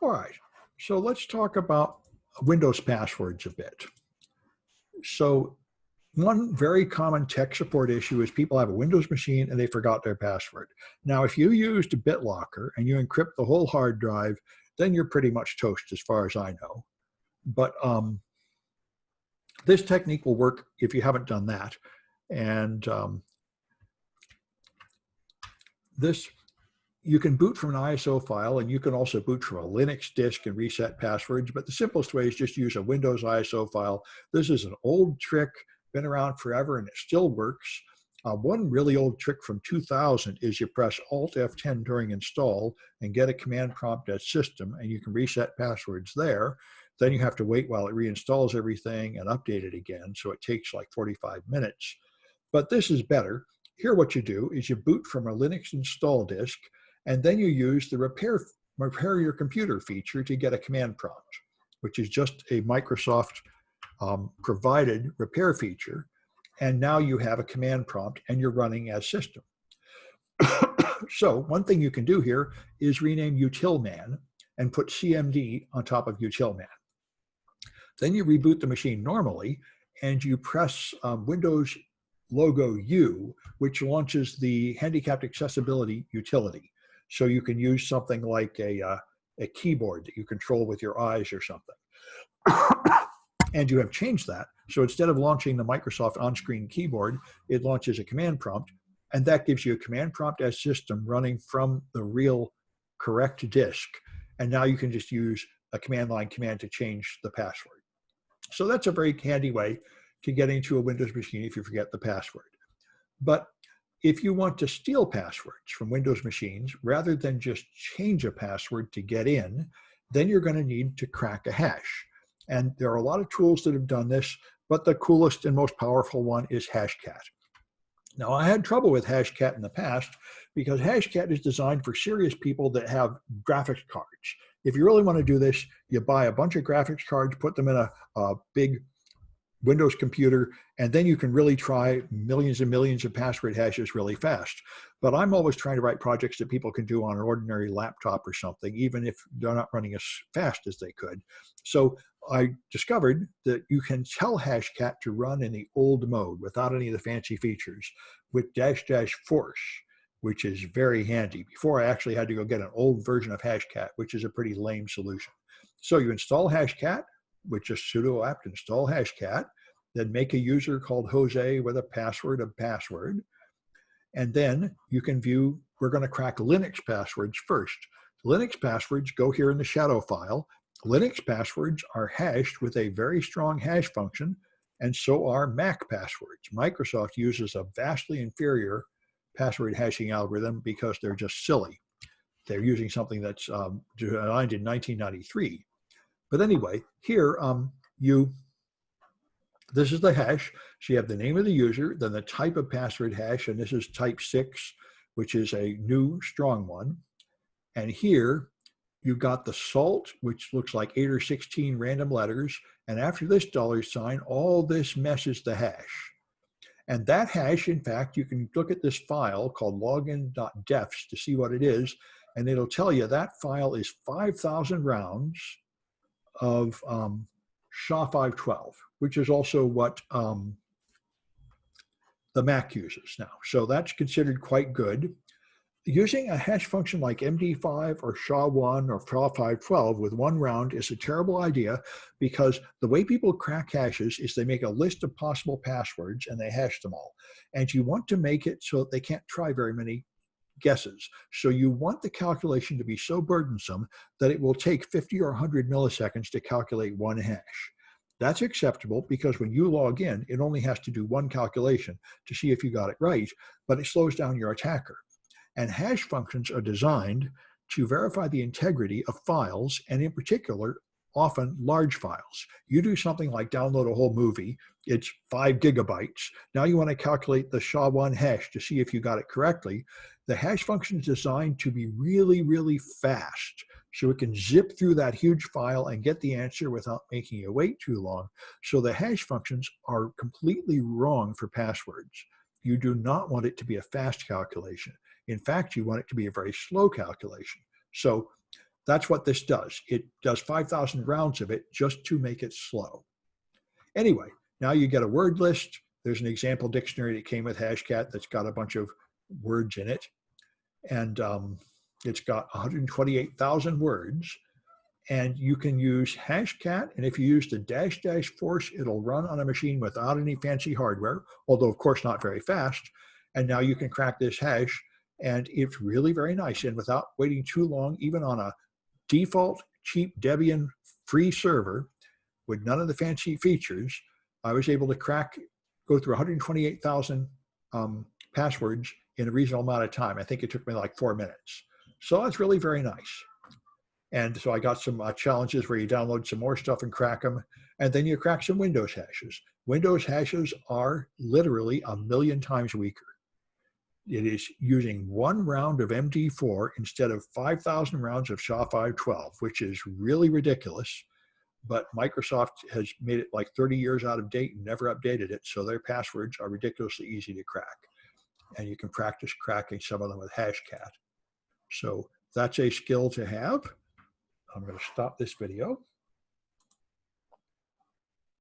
All right, so let's talk about Windows passwords a bit. So one very common tech support issue is people have a Windows machine and they forgot their password. Now, if you used a BitLocker and you encrypt the whole hard drive, then you're pretty much toast as far as I know. But this technique will work if you haven't done that. And this you can boot from an ISO file, and you can also boot from a Linux disk and reset passwords, but the simplest way is just use a Windows ISO file. This is an old trick, been around forever, and it still works. One really old trick from 2000 is you press Alt F10 during install and get a command prompt at system, and you can reset passwords there. Then you have to wait while it reinstalls everything and update it again, so it takes like 45 minutes. But this is better. Here what you do is you boot from a Linux install disk, and then you use the repair your computer feature to get a command prompt, which is just a Microsoft provided repair feature. And now you have a command prompt and you're running as system. So one thing you can do here is rename utilman and put CMD on top of utilman. Then you reboot the machine normally and you press Windows logo U, which launches the handicapped accessibility utility. So you can use something like a keyboard that you control with your eyes or something. And you have changed that. So instead of launching the Microsoft on-screen keyboard, it launches a command prompt, and that gives you a command prompt as system running from the real correct disk. And now you can just use a command line command to change the password. So that's a very handy way to get into a Windows machine if you forget the password. But if you want to steal passwords from Windows machines, rather than just change a password to get in, then you're going to need to crack a hash. And there are a lot of tools that have done this, but the coolest and most powerful one is Hashcat. Now, I had trouble with Hashcat in the past because Hashcat is designed for serious people that have graphics cards. If you really want to do this, you buy a bunch of graphics cards, put them in a big Windows computer, and then you can really try millions and millions of password hashes really fast. But I'm always trying to write projects that people can do on an ordinary laptop or something, even if they're not running as fast as they could. So I discovered that you can tell Hashcat to run in the old mode without any of the fancy features with -- force, which is very handy. Before I actually had to go get an old version of Hashcat, which is a pretty lame solution. So you install Hashcat, which is sudo apt install Hashcat, then make a user called Jose with a password, and then you can view, we're going to crack Linux passwords first. Linux passwords go here in the shadow file. Linux passwords are hashed with a very strong hash function, and so are Mac passwords. Microsoft uses a vastly inferior password hashing algorithm because they're just silly. They're using something that's designed in 1993. But anyway, here this is the hash. So you have the name of the user, then the type of password hash, and this is type 6, which is a new strong one. And here you've got the salt, which looks like 8 or 16 random letters. And after this $sign, all this meshes the hash. And that hash, in fact, you can look at this file called login.defs to see what it is. And it'll tell you that file is 5,000 rounds of SHA-512, which is also what the Mac uses now. So that's considered quite good. Using a hash function like MD5 or SHA-1 or SHA-512 with one round is a terrible idea because the way people crack hashes is they make a list of possible passwords and they hash them all. And you want to make it so that they can't try very many guesses. So you want the calculation to be so burdensome that it will take 50 or 100 milliseconds to calculate one hash. That's acceptable because when you log in, it only has to do one calculation to see if you got it right, but it slows down your attacker. And hash functions are designed to verify the integrity of files, and in particular, often large files. You do something like download a whole movie, it's 5 gigabytes. Now you want to calculate the SHA-1 hash to see if you got it correctly. The hash function is designed to be really, really fast, so it can zip through that huge file and get the answer without making you wait too long. So the hash functions are completely wrong for passwords. You do not want it to be a fast calculation. In fact, you want it to be a very slow calculation. So That's what this does. It does 5,000 rounds of it just to make it slow. Anyway, now you get a word list. There's an example dictionary that came with Hashcat that's got a bunch of words in it. And it's got 128,000 words. And you can use Hashcat. And if you use the -- force, it'll run on a machine without any fancy hardware, although of course not very fast. And now you can crack this hash. And it's really very nice. And without waiting too long, even on a default cheap Debian free server with none of the fancy features, I was able to go through 128,000 passwords in a reasonable amount of time. I think it took me like 4 minutes. So that's really very nice. And so I got some challenges where you download some more stuff and crack them. And then you crack some Windows hashes. Windows hashes are literally 1,000,000 times weaker. It is using 1 round of MD4 instead of 5,000 rounds of SHA-512, which is really ridiculous. But Microsoft has made it like 30 years out of date and never updated it. So their passwords are ridiculously easy to crack. And you can practice cracking some of them with Hashcat. So that's a skill to have. I'm going to stop this video.